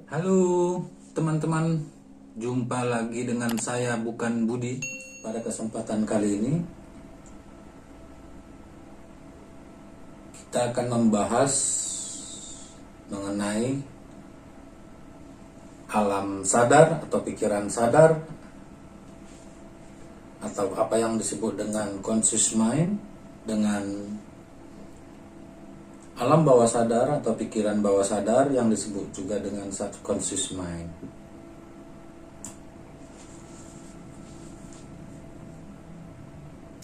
Halo teman-teman, jumpa lagi dengan saya Bukan Budi. Pada kesempatan kali ini kita akan membahas mengenai alam sadar atau pikiran sadar, atau apa yang disebut dengan conscious mind, dengan alam bawah sadar atau pikiran bawah sadar yang disebut juga dengan subconscious mind.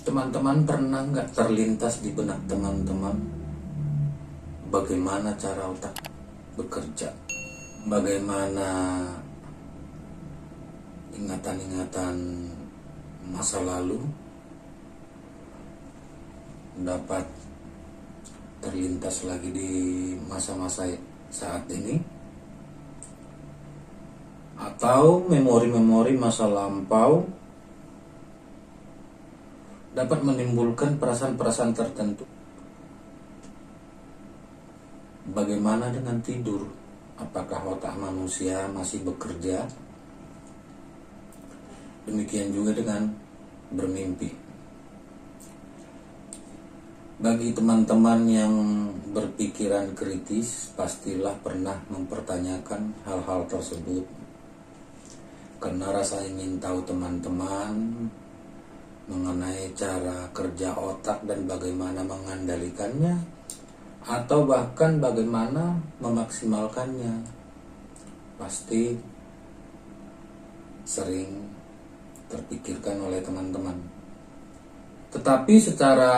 Teman-teman pernah nggak terlintas di benak teman-teman bagaimana cara otak bekerja? Bagaimana ingatan-ingatan masa lalu dapat terlintas lagi di masa-masa saat ini, atau memori-memori masa lampau dapat menimbulkan perasaan-perasaan tertentu. Bagaimana dengan tidur? Apakah otak manusia masih bekerja? Demikian juga dengan bermimpi. Bagi teman-teman yang berpikiran kritis, pastilah pernah mempertanyakan hal-hal tersebut. Karena rasa ingin tahu teman-teman mengenai cara kerja otak dan bagaimana mengendalikannya, atau bahkan bagaimana memaksimalkannya, pasti sering terpikirkan oleh teman-teman. Tetapi secara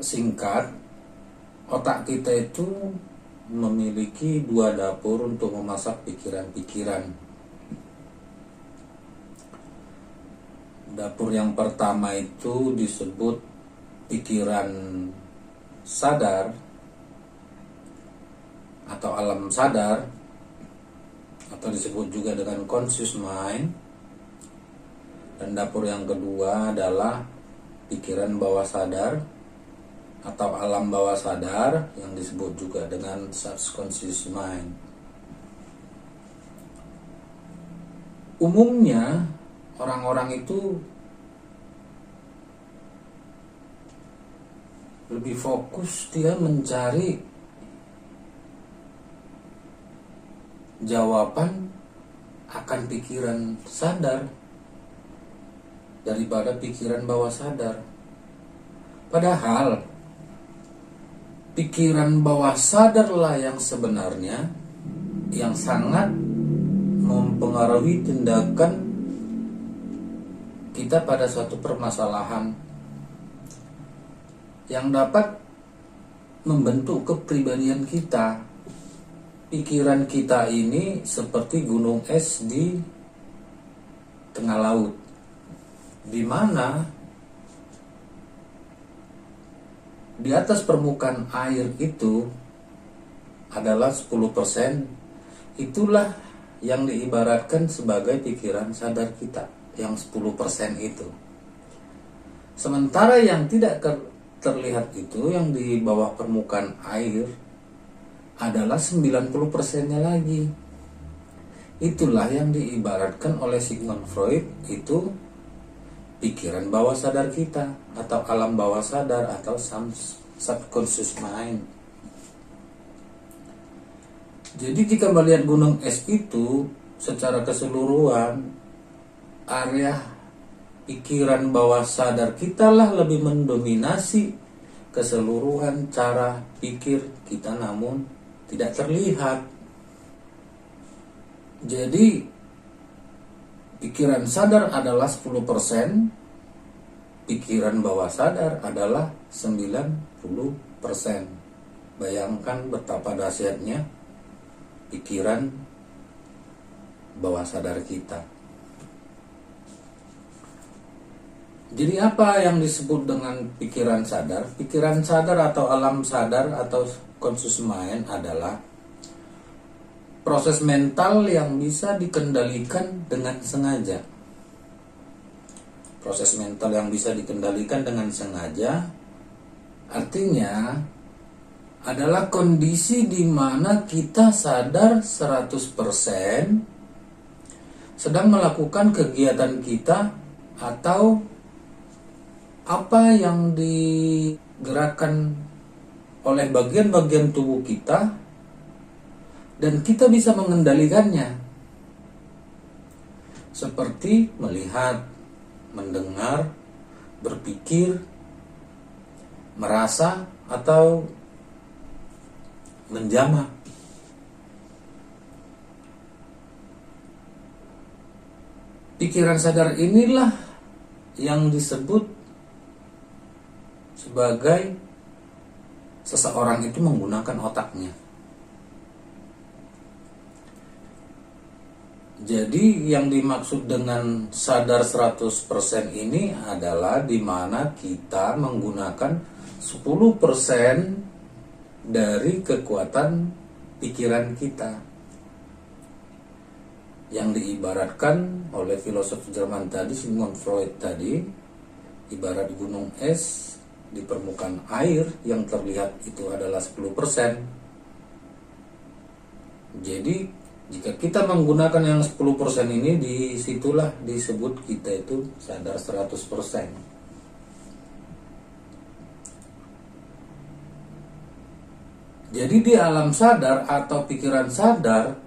singkat, otak kita itu memiliki dua dapur untuk memasak pikiran-pikiran. Dapur yang pertama itu disebut pikiran sadar atau alam sadar, atau disebut juga dengan conscious mind. Dan dapur yang kedua adalah pikiran bawah sadar atau alam bawah sadar yang disebut juga dengan subconscious mind. Umumnya orang-orang itu lebih fokus dia mencari jawaban akan pikiran sadar daripada pikiran bawah sadar. Padahal pikiran bawah sadarlah yang sebenarnya yang sangat mempengaruhi tindakan kita pada suatu permasalahan, yang dapat membentuk kepribadian kita. Pikiran kita ini seperti gunung es di tengah laut, di mana di atas permukaan air itu adalah 10%. Itulah yang diibaratkan sebagai pikiran sadar kita, yang 10% itu. Sementara yang tidak terlihat itu, yang di bawah permukaan air, adalah 90%-nya lagi. Itulah yang diibaratkan oleh Sigmund Freud itu pikiran bawah sadar kita, atau alam bawah sadar, atau subconscious mind. Jadi jika melihat gunung es itu secara keseluruhan, area pikiran bawah sadar kita lah lebih mendominasi keseluruhan cara pikir kita, namun tidak terlihat. Jadi pikiran sadar adalah 10%, pikiran bawah sadar adalah 90%. Bayangkan betapa dahsyatnya pikiran bawah sadar kita. Jadi apa yang disebut dengan pikiran sadar? Pikiran sadar atau alam sadar atau conscious mind adalah proses mental yang bisa dikendalikan dengan sengaja. Proses mental yang bisa dikendalikan dengan sengaja artinya adalah kondisi di mana kita sadar 100% sedang melakukan kegiatan kita atau apa yang digerakkan oleh bagian-bagian tubuh kita dan kita bisa mengendalikannya, seperti melihat, mendengar, berpikir, merasa, atau menjamah. Pikiran sadar inilah yang disebut sebagai seseorang itu menggunakan otaknya. Jadi yang dimaksud dengan sadar 100% ini adalah di mana kita menggunakan 10% dari kekuatan pikiran kita, yang diibaratkan oleh filosof Jerman tadi, Sigmund Freud tadi, ibarat gunung es di permukaan air yang terlihat itu adalah 10%. Jadi jika kita menggunakan yang 10% ini, disitulah disebut kita itu sadar 100%. Jadi di alam sadar atau pikiran sadar,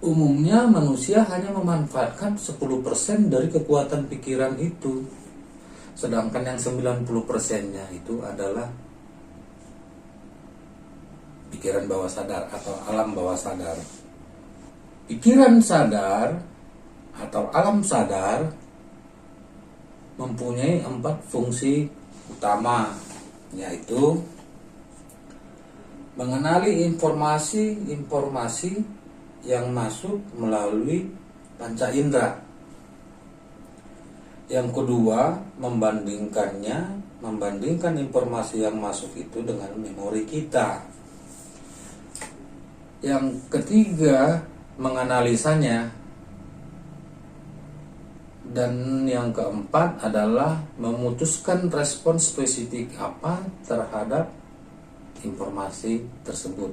umumnya manusia hanya memanfaatkan 10% dari kekuatan pikiran itu. Sedangkan yang 90%-nya itu adalah pikiran bawah sadar atau alam bawah sadar. Pikiran sadar atau alam sadar mempunyai 4 fungsi utama, yaitu mengenali informasi yang masuk melalui panca indera. Yang kedua, membandingkan informasi yang masuk itu dengan memori kita. Yang ketiga, menganalisanya. Dan yang keempat adalah memutuskan respon spesifik apa terhadap informasi tersebut.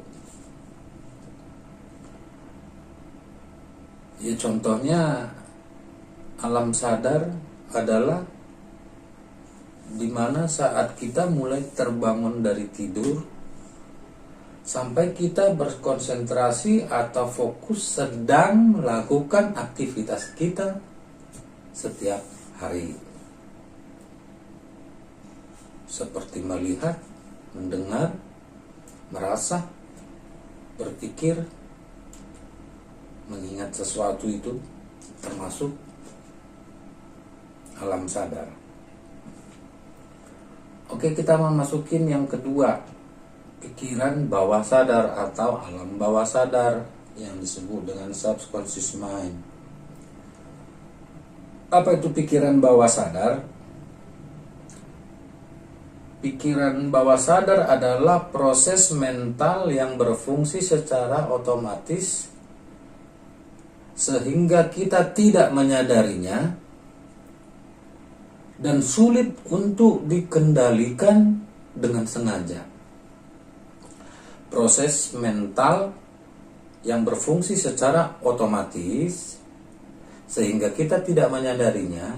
Ya, contohnya alam sadar adalah di mana saat kita mulai terbangun dari tidur sampai kita berkonsentrasi atau fokus sedang melakukan aktivitas kita setiap hari, seperti melihat, mendengar, merasa, berpikir, mengingat sesuatu, itu termasuk alam sadar. Oke, kita memasukin yang kedua, pikiran bawah sadar atau alam bawah sadar yang disebut dengan subconscious mind. Apa itu pikiran bawah sadar? Pikiran bawah sadar adalah proses mental yang berfungsi secara otomatis sehingga kita tidak menyadarinya dan sulit untuk dikendalikan dengan sengaja. Proses mental yang berfungsi secara otomatis sehingga kita tidak menyadarinya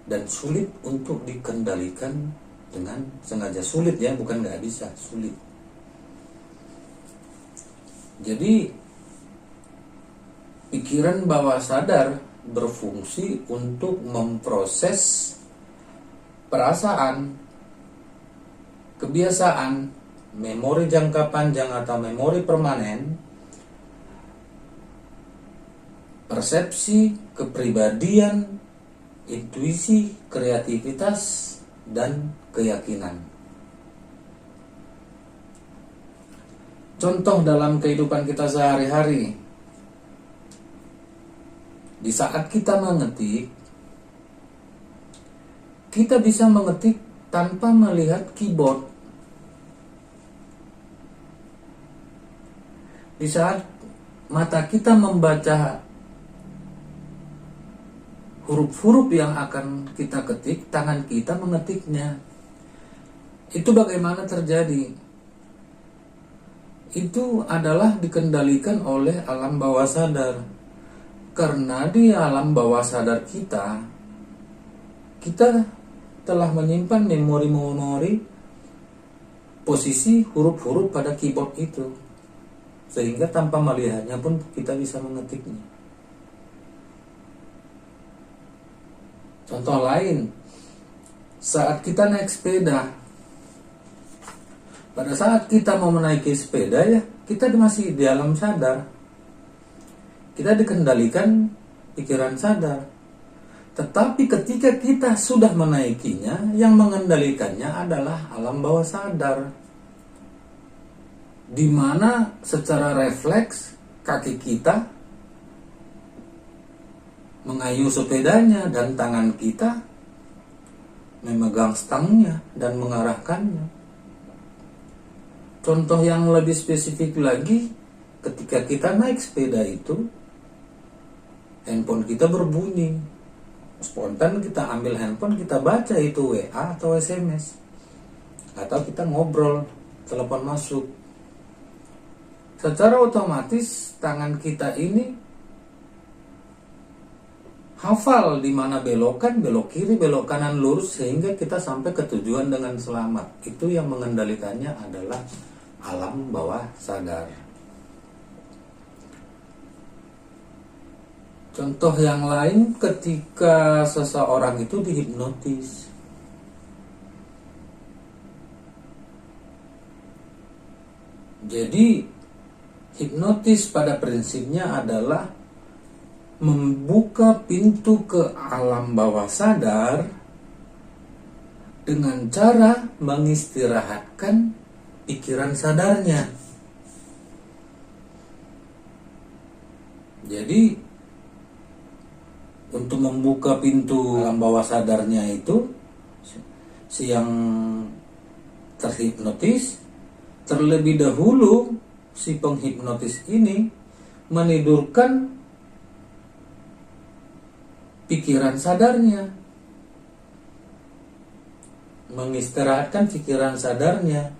dan sulit untuk dikendalikan dengan sengaja. Sulit ya, bukan nggak bisa, sulit. Jadi pikiran bawah sadar berfungsi untuk memproses perasaan, kebiasaan, memori jangka panjang atau memori permanen, persepsi, kepribadian, intuisi, kreativitas, dan keyakinan. Contoh dalam kehidupan kita sehari-hari, di saat kita mengetik, kita bisa mengetik tanpa melihat keyboard. Di saat mata kita membaca huruf-huruf yang akan kita ketik, tangan kita mengetiknya. Itu bagaimana terjadi? Itu adalah dikendalikan oleh alam bawah sadar. Karena di alam bawah sadar kita telah menyimpan memori-memori posisi huruf-huruf pada keyboard itu, sehingga tanpa melihatnya pun kita bisa mengetiknya. Contoh lain, saat kita naik sepeda, pada saat kita mau menaiki sepeda ya, kita masih di alam sadar. Kita dikendalikan pikiran sadar. Tetapi ketika kita sudah menaikinya, yang mengendalikannya adalah alam bawah sadar. Di mana secara refleks kaki kita mengayuh sepedanya dan tangan kita memegang stangnya dan mengarahkannya. Contoh yang lebih spesifik lagi, ketika kita naik sepeda itu, handphone kita berbunyi. Spontan kita ambil handphone, kita baca itu WA atau SMS. Atau kita ngobrol, telepon masuk. Secara otomatis tangan kita ini hafal di mana belokan, belok kiri, belok kanan, lurus, sehingga kita sampai ke tujuan dengan selamat. Itu yang mengendalikannya adalah alam bawah sadar. Contoh yang lain, ketika seseorang itu dihipnotis. Jadi, hipnotis pada prinsipnya adalah membuka pintu ke alam bawah sadar dengan cara mengistirahatkan pikiran sadarnya. Jadi, untuk membuka pintu alam bawah sadarnya itu, si yang terhipnotis, terlebih dahulu si penghipnotis ini menidurkan pikiran sadarnya, mengistirahatkan pikiran sadarnya,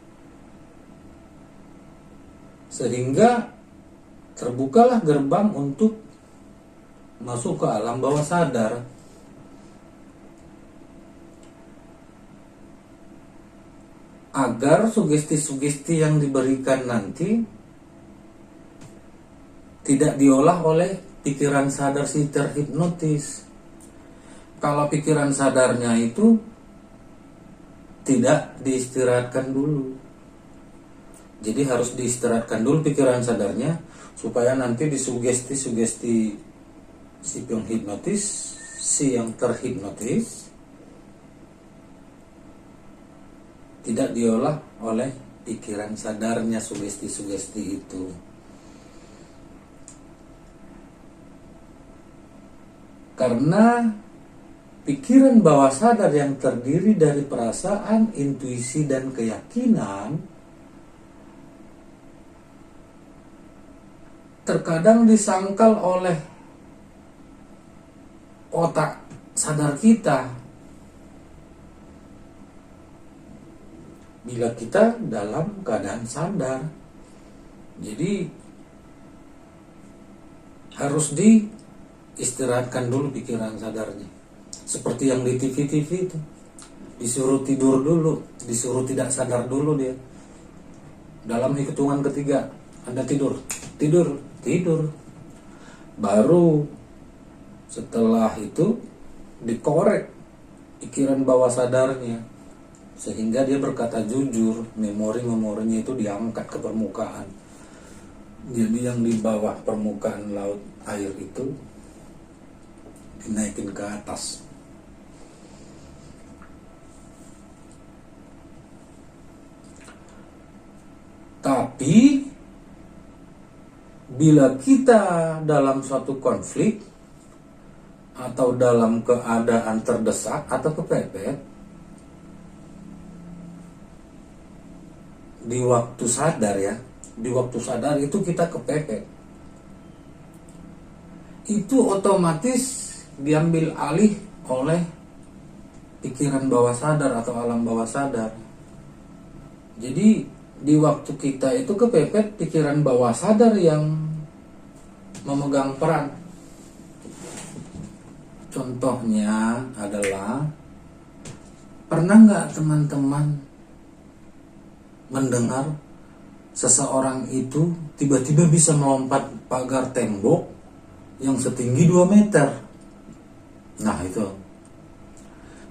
sehingga terbukalah gerbang untuk masuk ke alam bawah sadar. Agar sugesti-sugesti yang diberikan nanti tidak diolah oleh pikiran sadar si terhipnotis. Kalau pikiran sadarnya itu tidak diistirahatkan dulu. Jadi harus diistirahatkan dulu pikiran sadarnya, supaya nanti disugesti-sugesti si penghipnotis, si yang terhipnotis, tidak diolah oleh pikiran sadarnya sugesti-sugesti itu. Karena pikiran bawah sadar yang terdiri dari perasaan, intuisi, dan keyakinan terkadang disangkal oleh otak sadar kita bila kita dalam keadaan sadar. Jadi harus diistirahatkan dulu pikiran sadarnya. Seperti yang di TV-TV itu, disuruh tidur dulu, disuruh tidak sadar dulu dia. Dalam hitungan ketiga, Anda tidur. Baru setelah itu dikorek pikiran bawah sadarnya, sehingga dia berkata jujur, memorinya itu diangkat ke permukaan. Jadi yang di bawah permukaan laut air itu dinaikin ke atas. Tapi bila kita dalam suatu konflik atau dalam keadaan terdesak atau kepepet, di waktu sadar itu kita kepepet, itu otomatis diambil alih oleh pikiran bawah sadar atau alam bawah sadar. Jadi di waktu kita itu kepepet pikiran bawah sadar yang memegang peran. Contohnya adalah, pernah nggak teman-teman mendengar seseorang itu tiba-tiba bisa melompat pagar tembok yang setinggi 2 meter? Nah itu.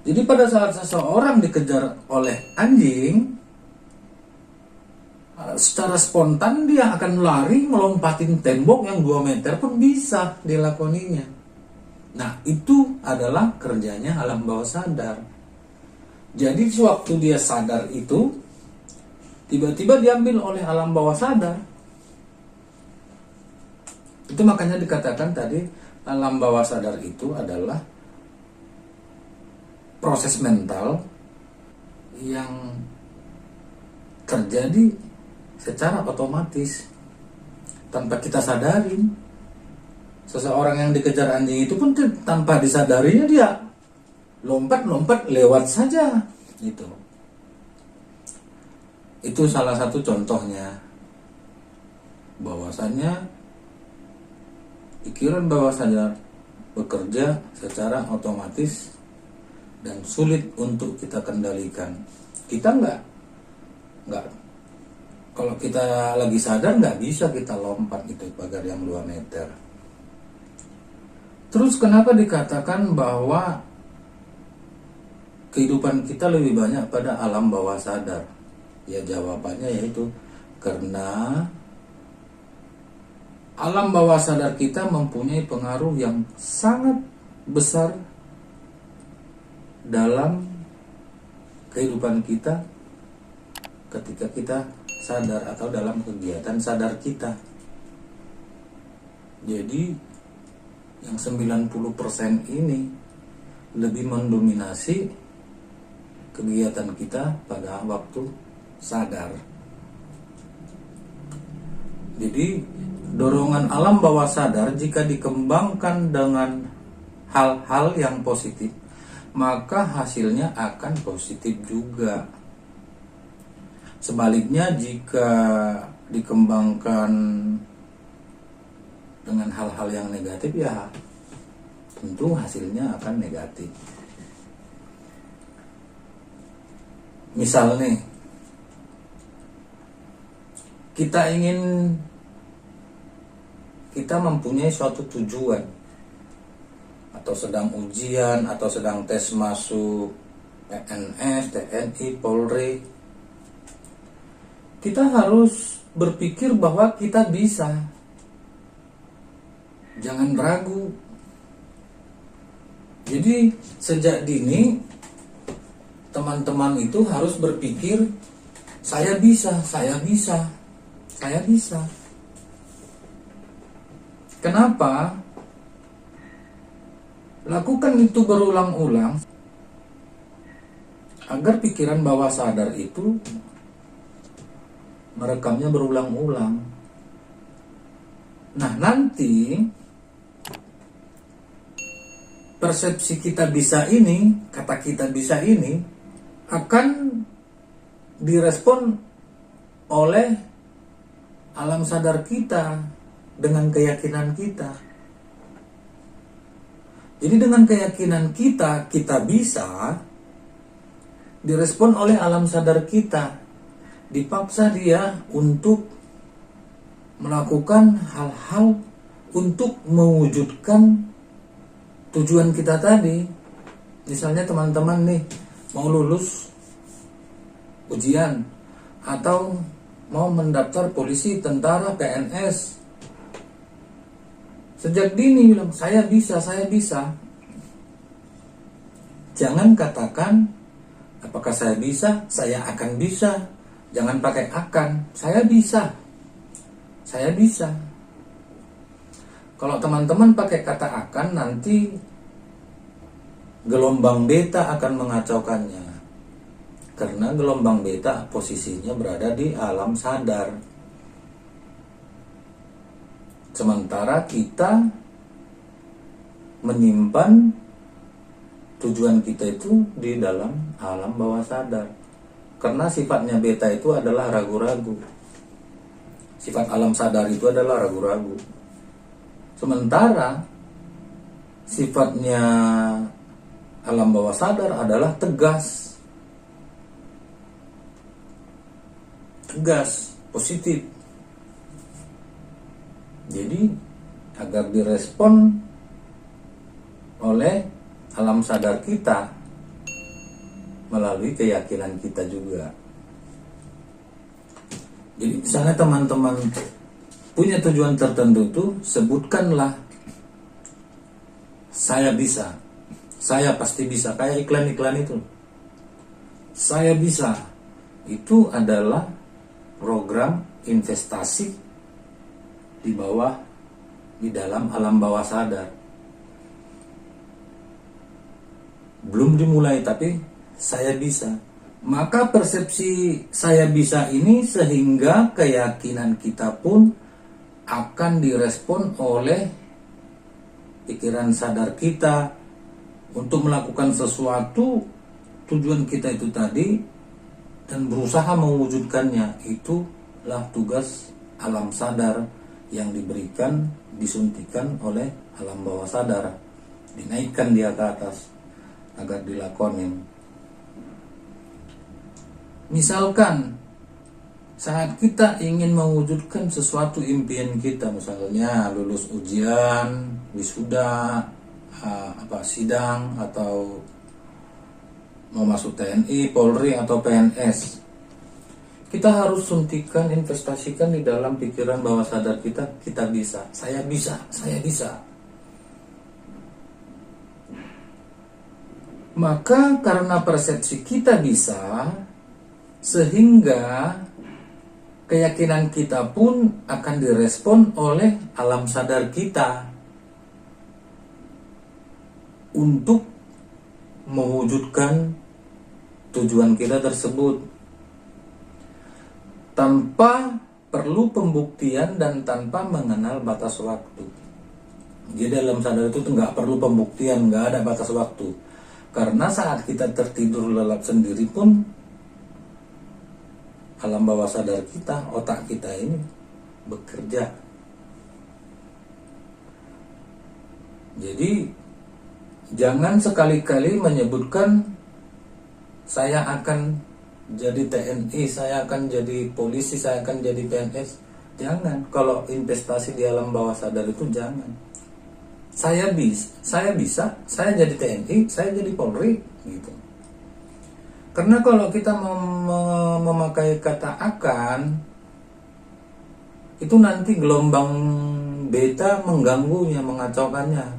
Jadi pada saat seseorang dikejar oleh anjing, secara spontan dia akan lari melompatin tembok yang 2 meter pun bisa dilakoninya. Nah itu adalah kerjanya alam bawah sadar. Jadi sewaktu dia sadar itu, tiba-tiba diambil oleh alam bawah sadar. Itu makanya dikatakan tadi alam bawah sadar itu adalah proses mental yang terjadi secara otomatis tanpa kita sadarin. Seseorang yang dikejar anjing itu pun tanpa disadarinya dia lompat lewat saja. Itu salah satu contohnya, bahwasannya pikiran bawah sadar bekerja secara otomatis dan sulit untuk kita kendalikan. Kita nggak kalau kita lagi sadar nggak bisa kita lompat itu pagar yang 2 meter. Terus kenapa dikatakan bahwa kehidupan kita lebih banyak pada alam bawah sadar? Ya jawabannya yaitu karena alam bawah sadar kita mempunyai pengaruh yang sangat besar dalam kehidupan kita ketika kita sadar atau dalam kegiatan sadar kita. Jadi yang 90% ini lebih mendominasi kegiatan kita pada waktu sadar. Jadi dorongan alam bawah sadar jika dikembangkan dengan hal-hal yang positif, maka hasilnya akan positif juga. Sebaliknya jika dikembangkan dengan hal-hal yang negatif, ya tentu hasilnya akan negatif. Misal nih, kita mempunyai suatu tujuan, atau sedang ujian, atau sedang tes masuk PNS, TNI, Polri. Kita harus berpikir bahwa kita bisa. Jangan ragu. Jadi sejak dini teman-teman itu harus berpikir, saya bisa. Kenapa? Lakukan itu berulang-ulang agar pikiran bawah sadar itu merekamnya berulang-ulang. Nah, nanti persepsi kita bisa ini, kata kita bisa ini, akan direspon oleh alam sadar kita dengan keyakinan kita. Jadi dengan keyakinan kita bisa, direspon oleh alam sadar kita. Dipaksa dia untuk melakukan hal-hal untuk mewujudkan tujuan kita tadi. Misalnya teman-teman nih mau lulus ujian atau mau mendaftar polisi, tentara, PNS. Sejak dini bilang saya bisa. Jangan katakan apakah saya bisa, saya akan bisa. Jangan pakai akan, saya bisa. Kalau teman-teman pakai kata akan, nanti gelombang beta akan mengacaukannya. Karena gelombang beta posisinya berada di alam sadar. Sementara kita menyimpan tujuan kita itu di dalam alam bawah sadar. Karena sifatnya beta itu adalah ragu-ragu. Sifat alam sadar itu adalah ragu-ragu. Sementara sifatnya alam bawah sadar adalah tegas. Tegas, positif. Jadi agar direspon oleh alam sadar kita melalui keyakinan kita juga. Jadi misalnya teman-teman punya tujuan tertentu tuh, sebutkanlah saya bisa, saya pasti bisa, kayak iklan-iklan itu. Saya bisa, itu adalah program investasi di dalam alam bawah sadar. Belum dimulai tapi saya bisa. Maka persepsi saya bisa ini sehingga keyakinan kita pun akan direspon oleh pikiran sadar kita untuk melakukan sesuatu tujuan kita itu tadi dan berusaha mewujudkannya. Itulah tugas alam sadar yang diberikan, disuntikan oleh alam bawah sadar, dinaikkan dia ke atas agar dilakonin. Misalkan saat kita ingin mewujudkan sesuatu impian kita, misalnya lulus ujian, wisuda, sidang, atau mau masuk TNI, Polri, atau PNS, kita harus suntikan, investasikan di dalam pikiran bawah sadar kita bisa, saya bisa, saya bisa. Maka karena persepsi kita bisa, sehingga keyakinan kita pun akan direspon oleh alam sadar kita untuk mewujudkan tujuan kita tersebut tanpa perlu pembuktian dan tanpa mengenal batas waktu. Jadi alam sadar itu nggak perlu pembuktian, nggak ada batas waktu. Karena saat kita tertidur lelap sendiri pun alam bawah sadar kita, otak kita ini bekerja. Jadi jangan sekali-kali menyebutkan saya akan jadi TNI, saya akan jadi polisi, saya akan jadi PNS. Jangan. Kalau investasi di alam bawah sadar itu jangan. Saya bisa, saya jadi TNI, saya jadi Polri, gitu. Karena kalau kita memakai kata akan, itu nanti gelombang beta mengganggunya, mengacaukannya.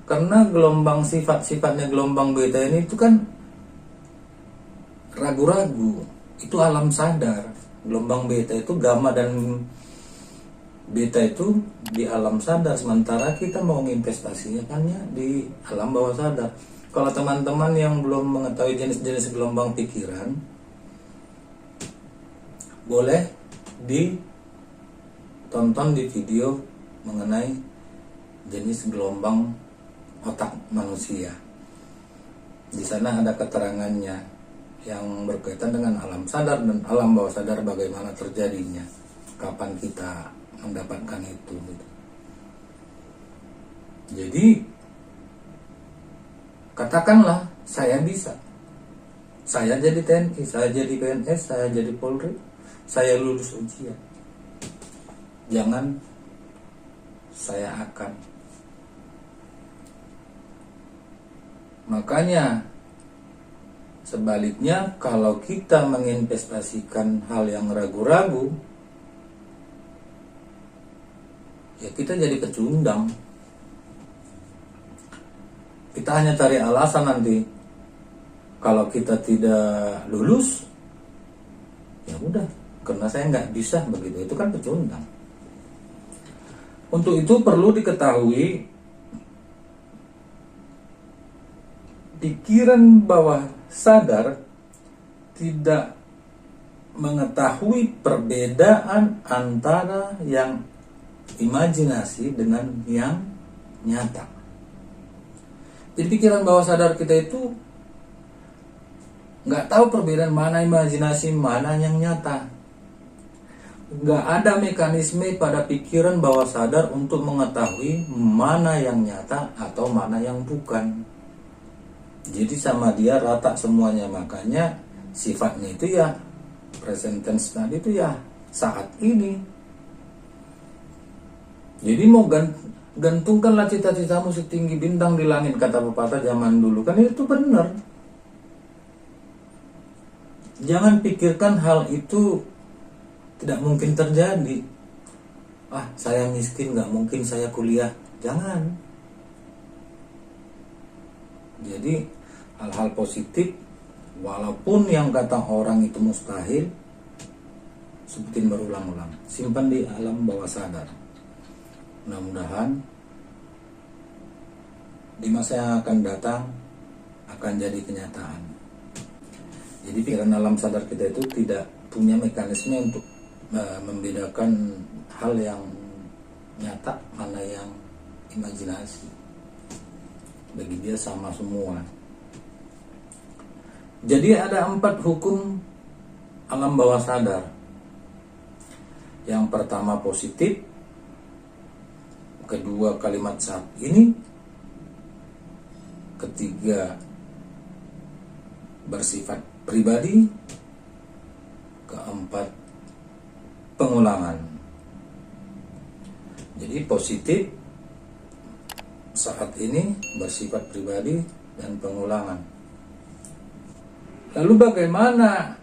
Karena gelombang sifatnya gelombang beta ini itu kan ragu-ragu. Itu alam sadar. Gelombang beta itu gamma dan beta itu di alam sadar. Sementara kita mau investasikannya di alam bawah sadar. Kalau teman-teman yang belum mengetahui jenis-jenis gelombang pikiran, boleh ditonton di video mengenai jenis gelombang otak manusia. Di sana ada keterangannya yang berkaitan dengan alam sadar dan alam bawah sadar, bagaimana terjadinya, kapan kita mendapatkan itu. Jadi katakanlah saya bisa, saya jadi TNI, saya jadi PNS, saya jadi Polri, saya lulus ujian. Jangan saya akan. Makanya sebaliknya, kalau kita menginvestasikan hal yang ragu-ragu, ya kita jadi pecundang. Kita hanya cari alasan nanti. Kalau kita tidak lulus, ya udah, karena saya nggak bisa, begitu. Itu kan pecundang. Untuk itu perlu diketahui, pikiran bawah sadar tidak mengetahui perbedaan antara yang imajinasi dengan yang nyata. Jadi pikiran bawah sadar kita itu Nggak tahu perbedaan mana imajinasi, mana yang nyata. Nggak ada mekanisme pada pikiran bawah sadar untuk mengetahui mana yang nyata atau mana yang bukan. Jadi sama dia rata semuanya, makanya sifatnya itu ya present tense tadi itu ya saat ini. Jadi mau gantungkanlah cita-citamu setinggi bintang di langit, kata pepatah zaman dulu, kan itu benar. Jangan pikirkan hal itu tidak mungkin terjadi. Saya miskin, nggak mungkin saya kuliah. Jangan. Jadi hal-hal positif, walaupun yang kata orang itu mustahil, sebutin berulang-ulang, simpan di alam bawah sadar. Mudah-mudahan di masa yang akan datang akan jadi kenyataan. Jadi pikiran alam sadar kita itu tidak punya mekanisme untuk membedakan hal yang nyata mana yang imajinasi. Bagi dia sama semua. Jadi ada 4 hukum alam bawah sadar. Yang pertama positif, kedua kalimat saat ini, ketiga bersifat pribadi, keempat pengulangan. Jadi positif, saat ini, bersifat pribadi, dan pengulangan. Lalu bagaimana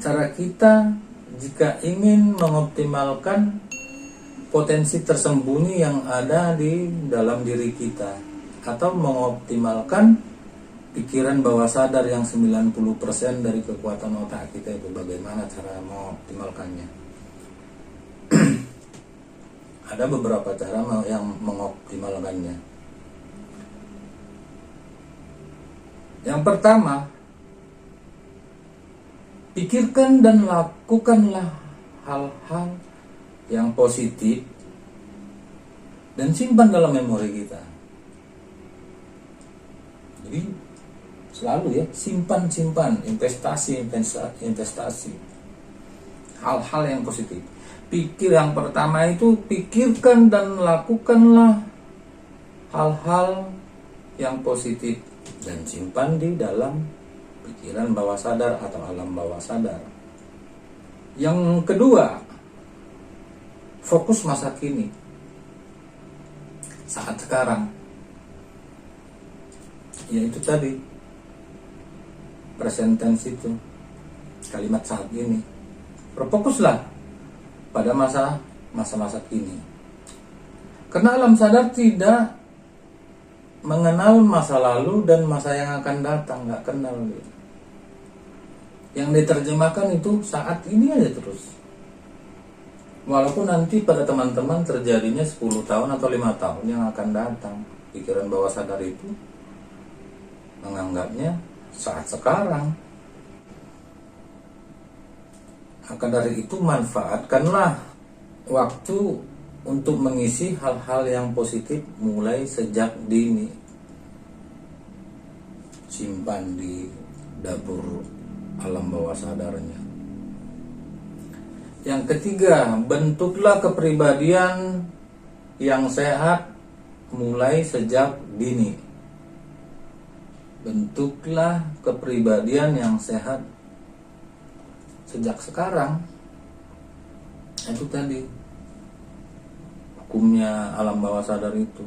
cara kita jika ingin mengoptimalkan potensi tersembunyi yang ada di dalam diri kita, atau mengoptimalkan pikiran bawah sadar yang 90% dari kekuatan otak kita itu? Bagaimana cara mengoptimalkannya? Ada beberapa cara yang mengoptimalkannya. Yang pertama, pikirkan dan lakukanlah hal-hal yang positif dan simpan dalam memori kita. Jadi selalu ya, simpan, investasi hal-hal yang positif. Yang pertama itu pikirkan dan lakukanlah hal-hal yang positif dan simpan di dalam pikiran bawah sadar atau alam bawah sadar. Yang kedua, fokus masa kini, saat sekarang. Yaitu tadi present tense itu, kalimat saat ini. Berfokuslah pada masa-masa kini. Karena alam sadar tidak mengenal masa lalu dan masa yang akan datang, nggak kenal gitu. Yang diterjemahkan itu saat ini aja terus. Walaupun nanti pada teman-teman terjadinya 10 tahun atau 5 tahun yang akan datang, pikiran bawah sadar itu menganggapnya saat sekarang. Maka dari itu manfaatkanlah waktu untuk mengisi hal-hal yang positif mulai sejak dini. Simpan di dapur alam bawah sadarnya. Yang ketiga, bentuklah kepribadian yang sehat mulai sejak dini. Bentuklah kepribadian yang sehat sejak sekarang. Itu tadi hukumnya alam bawah sadar itu.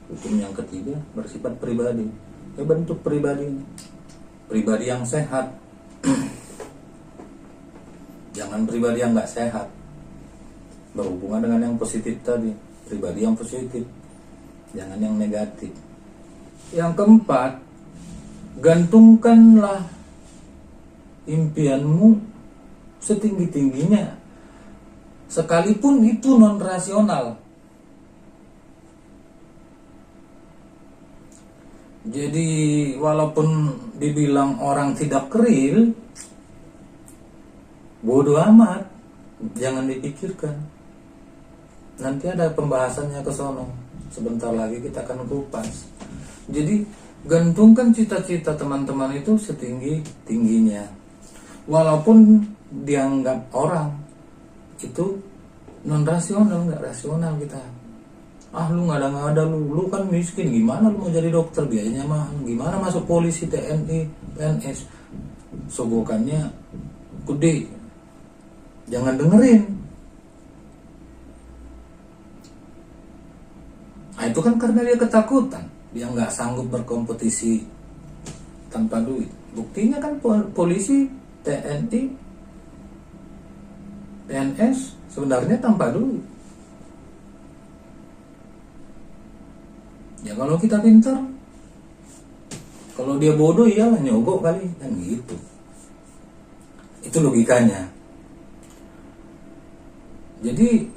Hukum yang ketiga bersifat pribadi. Bentuk pribadi yang sehat. Jangan pribadi yang nggak sehat. Berhubungan dengan yang positif tadi, pribadi yang positif, jangan yang negatif. Yang keempat, gantungkanlah impianmu setinggi-tingginya, sekalipun itu non-rasional. Jadi walaupun dibilang orang tidak real, bodoh amat, jangan dipikirkan. Nanti ada pembahasannya ke sono. Sebentar lagi kita akan kupas. Jadi Gantungkan cita-cita teman-teman itu setinggi-tingginya. Walaupun dianggap orang itu non rasional, nggak rasional kita. Ah, lu nggak ada lu kan miskin, gimana lu mau jadi dokter, biayanya mahal, gimana masuk polisi, TNI, PNS, sogokannya gede. Jangan dengerin. Nah, itu kan karena dia ketakutan, dia nggak sanggup berkompetisi tanpa duit. Buktinya kan polisi, TNI, PNS sebenarnya tanpa duit. Ya kalau kita pintar, kalau dia bodoh ya nyogok kali, kan gitu. Itu logikanya. Jadi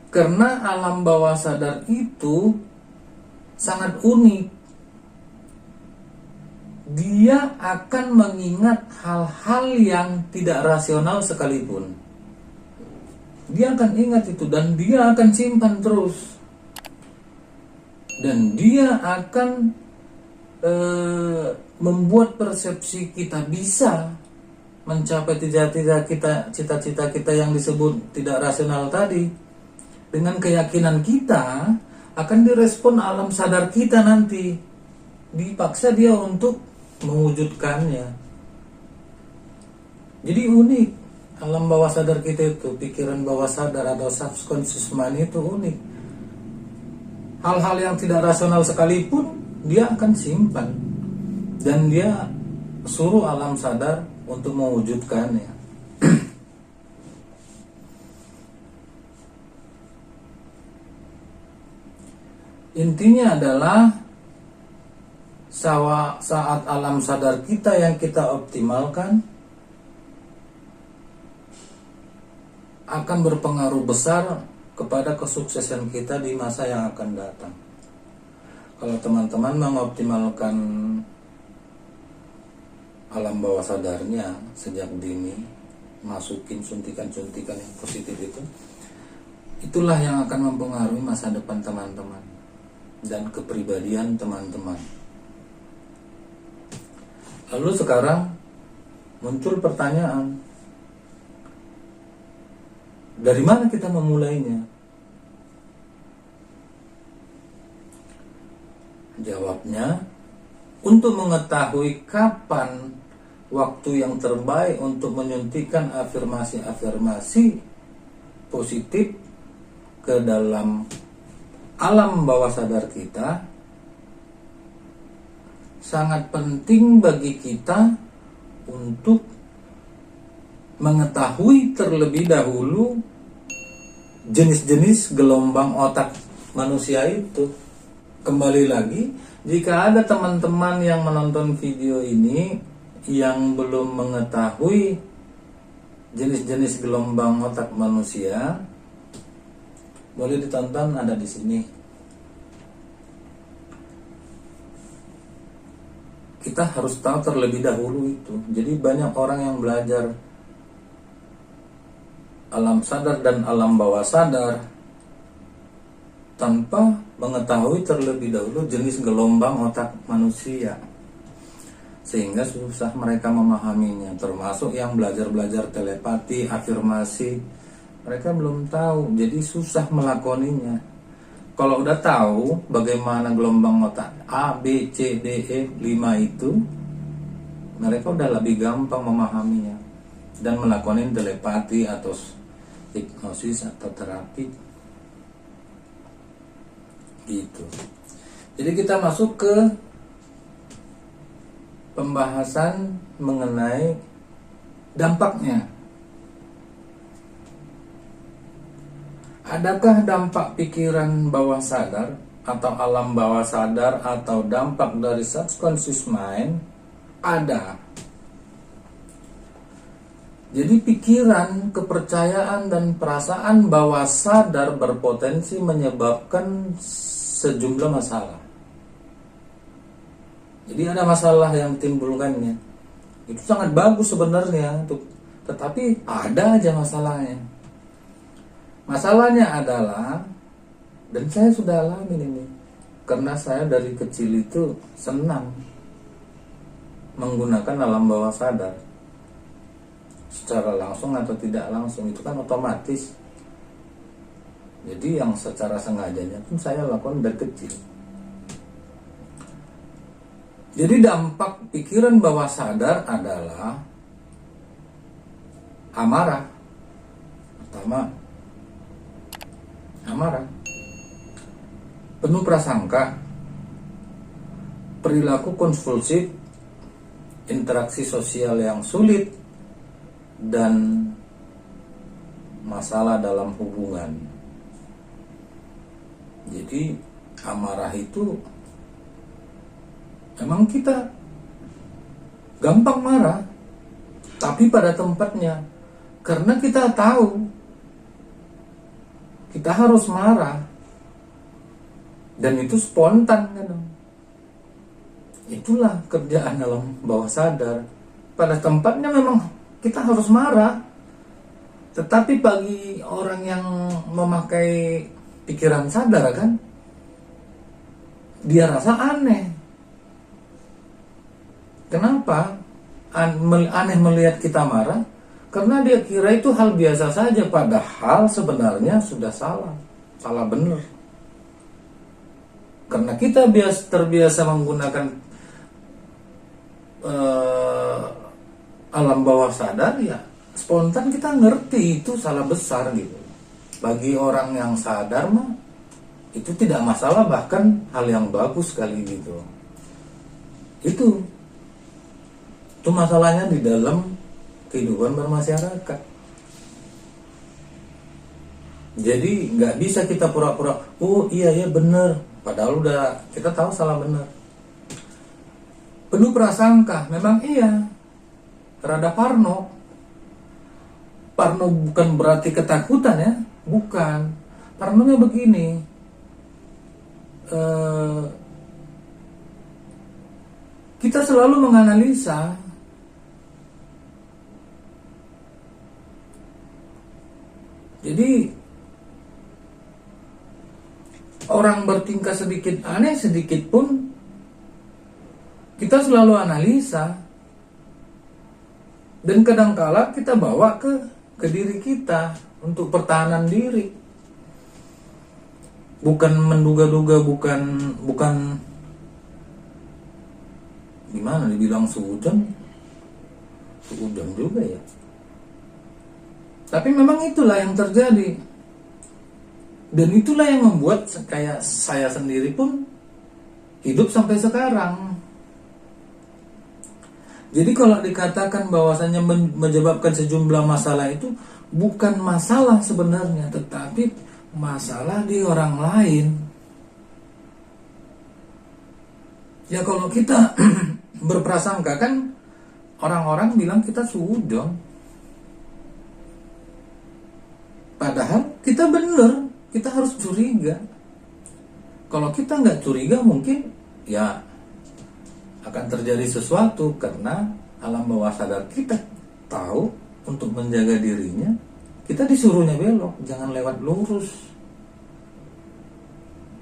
karena alam bawah sadar itu sangat unik, dia akan mengingat hal-hal yang tidak rasional sekalipun. Dia akan ingat itu dan dia akan simpan terus. Dan dia akan membuat persepsi kita bisa mencapai cita-cita kita yang disebut tidak rasional tadi. Dengan keyakinan kita akan direspon alam sadar kita nanti. Dipaksa dia untuk mewujudkannya. Jadi unik. Alam bawah sadar kita itu, pikiran bawah sadar atau subconscious mind itu unik. Hal-hal yang tidak rasional sekalipun dia akan simpan. Dan dia suruh alam sadar untuk mewujudkannya. Intinya adalah saat alam sadar kita yang kita optimalkan akan berpengaruh besar kepada kesuksesan kita di masa yang akan datang. Kalau teman-teman mengoptimalkan alam bawah sadarnya sejak dini, masukin suntikan-suntikan yang positif itu, itulah yang akan mempengaruhi masa depan teman-teman dan kepribadian teman-teman. Lalu sekarang muncul pertanyaan, dari mana kita memulainya? Jawabnya, untuk mengetahui kapan waktu yang terbaik untuk menyuntikkan afirmasi-afirmasi positif ke dalam alam bawah sadar kita, sangat penting bagi kita untuk mengetahui terlebih dahulu jenis-jenis gelombang otak manusia itu. Kembali lagi, jika ada teman-teman yang menonton video ini yang belum mengetahui jenis-jenis gelombang otak manusia, boleh ditonton, ada di sini. Kita harus tahu terlebih dahulu itu. Jadi banyak orang yang belajar alam sadar dan alam bawah sadar tanpa mengetahui terlebih dahulu jenis gelombang otak manusia, sehingga susah mereka memahaminya. Termasuk yang belajar telepati, afirmasi, mereka belum tahu, jadi susah melakoninya. Kalau udah tahu bagaimana gelombang otak A, B, C, D, E, 5 itu, mereka udah lebih gampang memahaminya dan melakonin telepati atau hipnosis atau terapi gitu. Jadi kita masuk ke pembahasan mengenai dampaknya. Adakah dampak pikiran bawah sadar atau alam bawah sadar atau dampak dari subconscious mind? Ada. Jadi pikiran, kepercayaan, dan perasaan bawah sadar berpotensi menyebabkan sejumlah masalah. Jadi ada masalah yang timbulkannya. Itu sangat bagus sebenarnya, tetapi ada aja masalahnya. Masalahnya adalah, dan saya sudah alami ini, Karena saya dari kecil itu senang menggunakan alam bawah sadar, secara langsung atau tidak langsung, itu kan otomatis. Jadi yang secara sengajanya pun saya lakukan dari kecil. Jadi dampak pikiran bawah sadar adalah amarah. Pertama, amarah, penuh prasangka, perilaku konvulsif, interaksi sosial yang sulit, dan masalah dalam hubungan. Jadi amarah itu emang kita gampang marah, tapi pada tempatnya, karena kita tahu kita harus marah, dan itu spontan kan. Itulah kerjaan alam bawah sadar. Pada tempatnya memang kita harus marah, tetapi bagi orang yang memakai pikiran sadar kan, dia rasa aneh. Kenapa aneh melihat kita marah? Karena dia kira itu hal biasa saja, padahal sebenarnya sudah salah benar. Karena kita terbiasa menggunakan alam bawah sadar, ya spontan kita ngerti itu salah besar gitu. Bagi orang yang sadar mah itu tidak masalah, bahkan hal yang bagus sekali gitu. Itu masalahnya di dalam kehidupan bermasyarakat. Jadi nggak bisa kita pura-pura, oh iya bener, padahal udah kita tahu salah bener. Penuh prasangka, memang iya, rada parno. Parno bukan berarti ketakutan ya, bukan. Parnonya begini, kita selalu menganalisa. Jadi orang bertingkah sedikit aneh, sedikit pun kita selalu analisa, dan kadangkala kita bawa ke diri kita untuk pertahanan diri. Bukan menduga-duga, bukan gimana dibilang suudon juga ya. Tapi memang itulah yang terjadi. Dan itulah yang membuat kayak saya sendiri pun hidup sampai sekarang. Jadi kalau dikatakan bahwasannya menyebabkan sejumlah masalah, itu bukan masalah sebenarnya, tetapi masalah di orang lain. Ya kalau kita berprasangka kan, orang-orang bilang kita suudon. Padahal kita benar, kita harus curiga. Kalau kita nggak curiga, mungkin ya akan terjadi sesuatu, karena alam bawah sadar kita tahu untuk menjaga dirinya, kita disuruhnya belok, jangan lewat lurus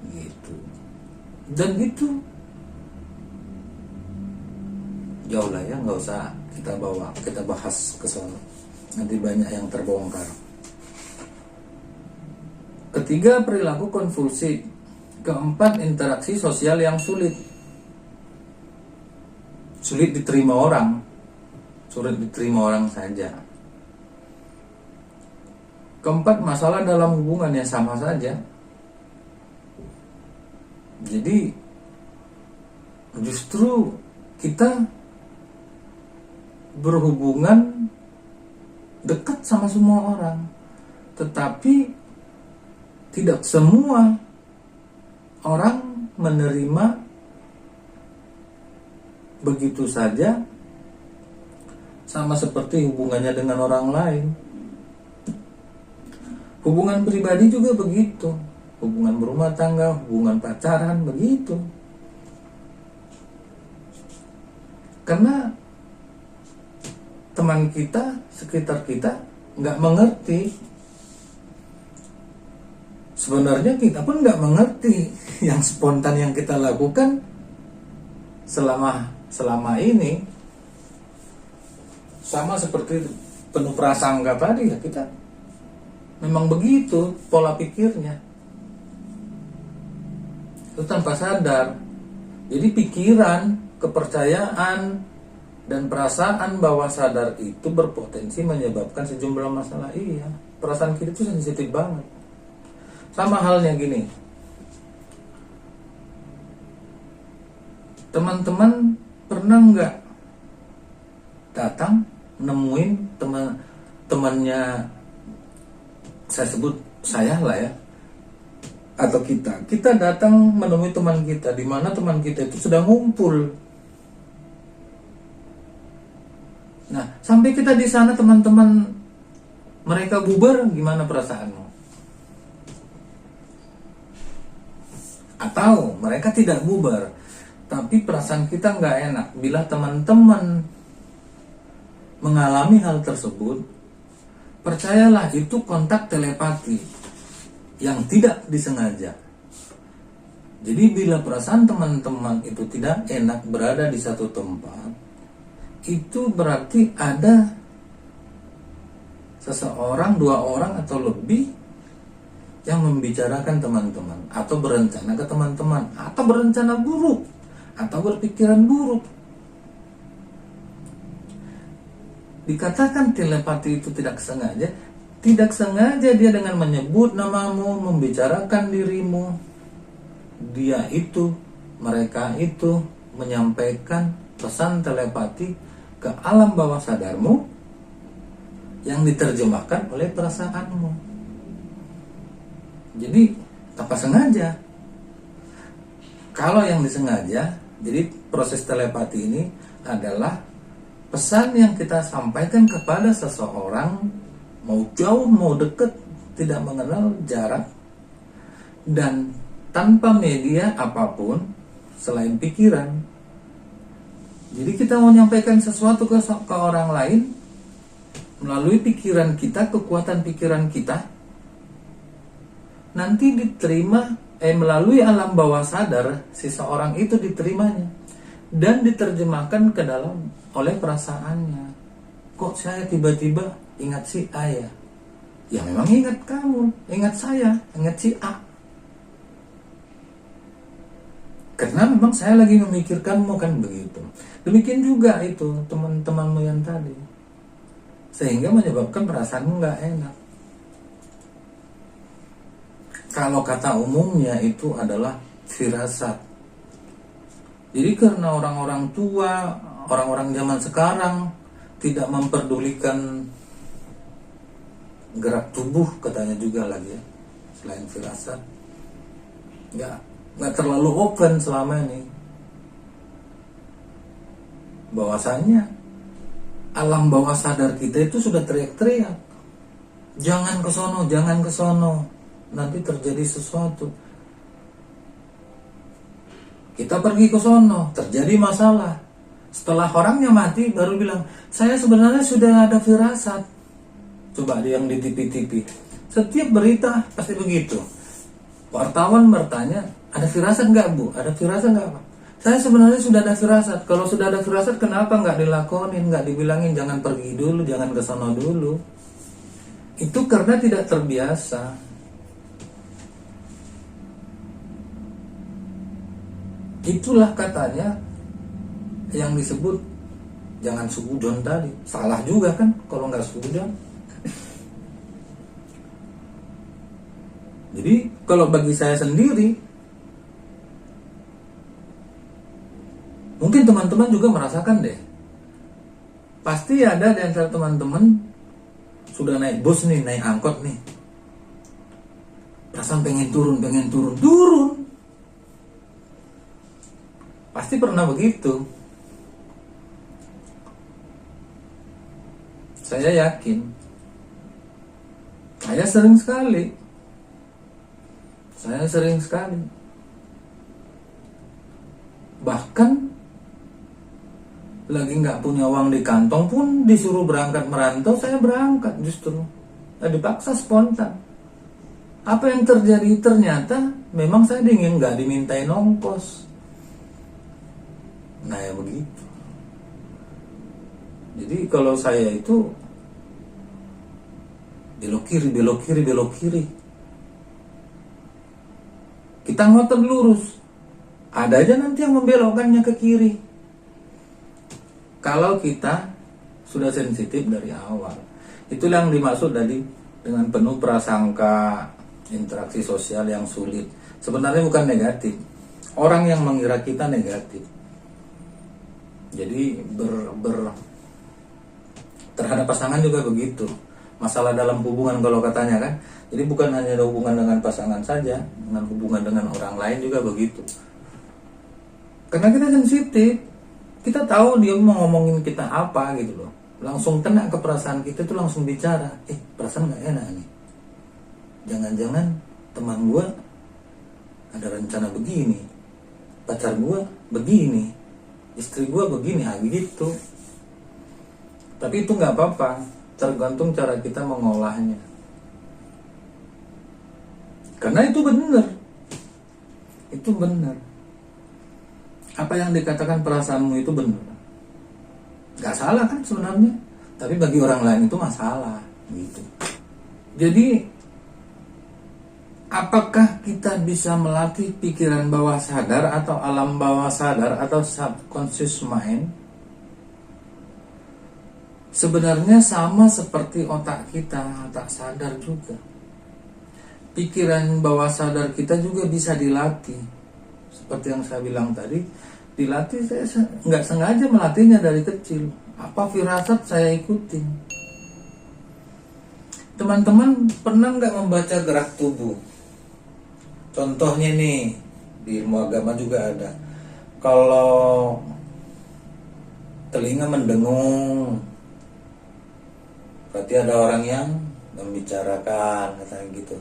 gitu. Dan itu jauh lah ya, nggak usah kita bahas ke sana, nanti banyak yang terbongkar. Ketiga, perilaku konvulsif. Keempat, interaksi sosial yang sulit diterima orang, sulit diterima orang saja. Keempat, masalah dalam hubungan yang sama saja. Jadi justru kita berhubungan dekat sama semua orang, tetapi tidak semua orang menerima begitu saja, sama seperti hubungannya dengan orang lain. Hubungan pribadi juga begitu, hubungan berumah tangga, hubungan pacaran begitu. Karena teman kita, sekitar kita nggak mengerti sebenarnya kita pun nggak mengerti yang spontan yang kita lakukan selama ini. Sama seperti penuh prasangka tadi ya, kita memang begitu pola pikirnya, itu tanpa sadar. Jadi pikiran, kepercayaan, dan perasaan bawah sadar itu berpotensi menyebabkan sejumlah masalah. Iya, perasaan kita itu sensitif banget. Sama halnya gini, teman-teman pernah nggak datang nemuin temannya, saya sebut saya lah ya, atau kita datang menemui teman kita, di mana teman kita itu sedang ngumpul. Nah, sampai kita di sana teman-teman mereka bubar, gimana perasaanmu? Atau mereka tidak bubar, tapi perasaan kita nggak enak. Bila teman-teman mengalami hal tersebut, percayalah itu kontak telepati yang tidak disengaja. Jadi bila perasaan teman-teman itu tidak enak berada di satu tempat, itu berarti ada seseorang, 2 orang atau lebih yang membicarakan teman-teman, atau berencana ke teman-teman, atau berencana buruk, atau berpikiran buruk. Dikatakan telepati itu tidak sengaja. Tidak sengaja dia dengan menyebut namamu, membicarakan dirimu. Dia itu, mereka itu menyampaikan pesan telepati ke alam bawah sadarmu yang diterjemahkan oleh perasaanmu. Jadi tanpa sengaja. Kalau yang disengaja, jadi proses telepati ini adalah pesan yang kita sampaikan kepada seseorang, mau jauh mau dekat, tidak mengenal jarak, dan tanpa media apapun selain pikiran. Jadi kita mau menyampaikan sesuatu ke orang lain melalui pikiran kita, kekuatan pikiran kita, nanti diterima melalui alam bawah sadar, si seorang itu diterimanya dan diterjemahkan ke dalam oleh perasaannya. Kok saya tiba-tiba ingat si A ya? Ya memang ingat kamu, ingat saya, ingat si A. Karena memang saya lagi memikirkanmu, kan begitu. Demikian juga itu teman-temanmu yang tadi. Sehingga menyebabkan perasaanmu nggak enak. Kalau kata umumnya itu adalah firasat. Jadi karena orang-orang tua, orang-orang zaman sekarang tidak memperdulikan gerak tubuh, katanya juga lagi ya, selain firasat, nggak terlalu open selama ini. Bahwasanya alam bawah sadar kita itu sudah teriak-teriak, jangan ke sono, jangan ke sono, nanti terjadi sesuatu. Kita pergi ke sono, terjadi masalah. Setelah orangnya mati baru bilang, saya sebenarnya sudah ada firasat. Coba yang di TV-TV, setiap berita pasti begitu. Wartawan bertanya, ada firasat nggak bu? Ada firasat nggak pak? Saya sebenarnya sudah ada firasat. Kalau sudah ada firasat, kenapa nggak dilakonin, nggak dibilangin jangan pergi dulu, jangan ke sono dulu? Itu karena tidak terbiasa. Itulah katanya yang disebut jangan sugujon tadi. Salah juga kan kalau nggak sugujon. Jadi kalau bagi saya sendiri, mungkin teman-teman juga merasakan deh. Pasti ada di antara teman-teman sudah naik bus nih, naik angkot nih, perasaan pengen turun. Pasti pernah begitu. Saya yakin. Saya sering sekali. Bahkan lagi nggak punya uang di kantong pun disuruh berangkat merantau, saya berangkat justru. Dipaksa spontan. Apa yang terjadi? Ternyata memang saya nggak dimintain ongkos. Nah ya begitu. Jadi kalau saya itu belok kiri, belok kiri, belok kiri. Kita ngotot lurus. Ada aja nanti yang membelokkannya ke kiri. Kalau kita sudah sensitif dari awal. Itulah yang dimaksud tadi dengan penuh prasangka, interaksi sosial yang sulit. Sebenarnya bukan negatif. Orang yang mengira kita negatif. Jadi terhadap pasangan juga begitu. Masalah dalam hubungan kalau katanya kan. Jadi bukan hanya ada hubungan dengan pasangan saja, dengan hubungan dengan orang lain juga begitu. Karena kita sensitif, kita tahu dia mau ngomongin kita apa gitu loh. Langsung kena ke perasaan kita tuh, langsung bicara. Perasaan gak enak nih. Jangan-jangan teman gue ada rencana begini, pacar gue begini, istri gue begini, gitu. Tapi itu gak apa-apa, tergantung cara kita mengolahnya. Karena itu benar. Itu benar. Apa yang dikatakan perasaanmu itu benar. Gak salah kan sebenarnya. Tapi bagi orang lain itu masalah gitu. Jadi apakah kita bisa melatih pikiran bawah sadar atau alam bawah sadar atau subconscious mind? Sebenarnya sama seperti otak kita, otak sadar juga. Pikiran bawah sadar kita juga bisa dilatih. Seperti yang saya bilang tadi, dilatih. Saya nggak sengaja melatihnya dari kecil. Apa firasat saya ikutin. Teman-teman pernah nggak membaca gerak tubuh? Contohnya nih, di ilmu agama juga ada. Kalau telinga mendengung, berarti ada orang yang membicarakan, katanya gitu.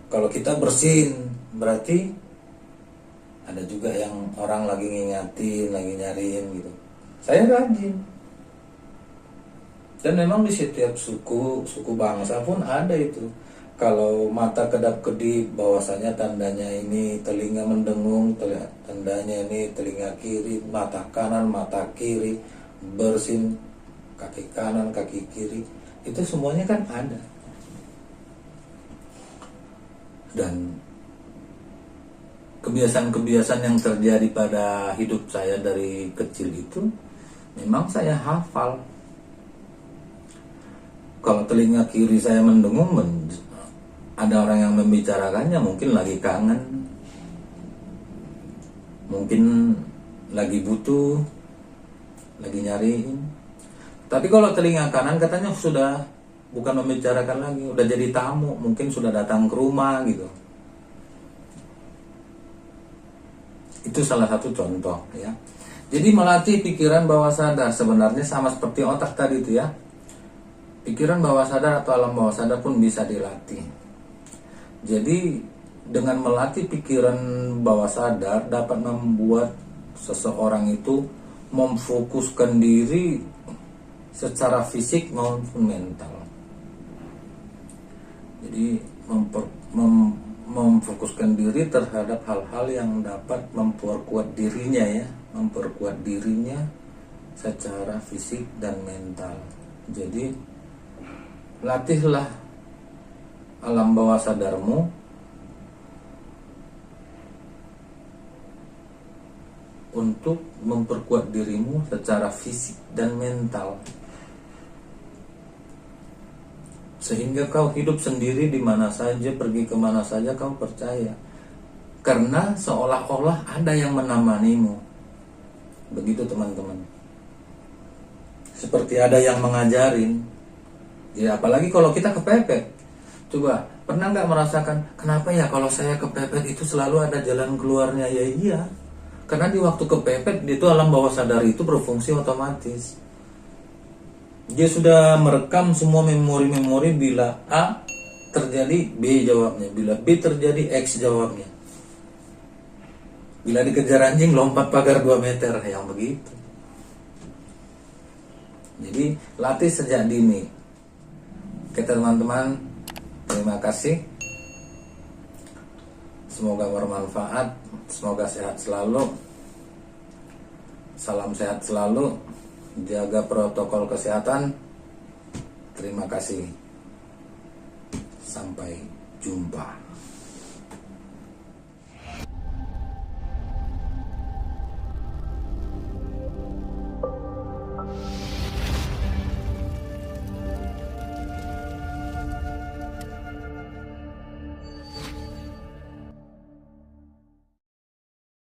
Kalau kita bersin, berarti ada juga yang orang lagi ngingatin, lagi nyariin gitu. Saya rajin. Dan memang di setiap suku bangsa pun ada itu. Kalau mata kedap-kedip, bahwasanya tandanya ini telinga mendengung, tandanya ini telinga kiri, mata kanan, mata kiri, bersin, kaki kanan, kaki kiri. Itu semuanya kan ada. Dan kebiasaan-kebiasaan yang terjadi pada hidup saya dari kecil itu memang saya hafal. Kalau telinga kiri saya mendengung, ada orang yang membicarakannya, mungkin lagi kangen, mungkin lagi butuh, lagi nyariin. Tapi kalau telinga kanan katanya sudah bukan membicarakan lagi, udah jadi tamu, mungkin sudah datang ke rumah gitu. Itu salah satu contoh ya. Jadi melatih pikiran bawah sadar sebenarnya sama seperti otak tadi itu ya. Pikiran bawah sadar atau alam bawah sadar pun bisa dilatih. Jadi dengan melatih pikiran bawah sadar dapat membuat seseorang itu memfokuskan diri secara fisik maupun mental. Jadi memfokuskan diri terhadap hal-hal yang dapat memperkuat dirinya ya, memperkuat dirinya secara fisik dan mental. Jadi latihlah alam bawah sadarmu untuk memperkuat dirimu secara fisik dan mental, sehingga kau hidup sendiri di mana saja, pergi kemana saja kau percaya. Karena seolah-olah ada yang menemanimu. Begitu teman-teman. Seperti ada yang mengajarin. Ya apalagi kalau kita kepepet. Coba, pernah nggak merasakan, kenapa ya kalau saya kepepet itu selalu ada jalan keluarnya? Ya iya. Karena di waktu kepepet, itu alam bawah sadar itu berfungsi otomatis. Dia sudah merekam semua memori-memori, bila A terjadi B jawabnya, bila B terjadi X jawabnya. Bila dikejar anjing lompat pagar 2 meter, yang begitu. Jadi latih sejak dini. Oke teman-teman, terima kasih. Semoga bermanfaat, semoga sehat selalu. Salam sehat selalu, jaga protokol kesehatan. Terima kasih. Sampai jumpa.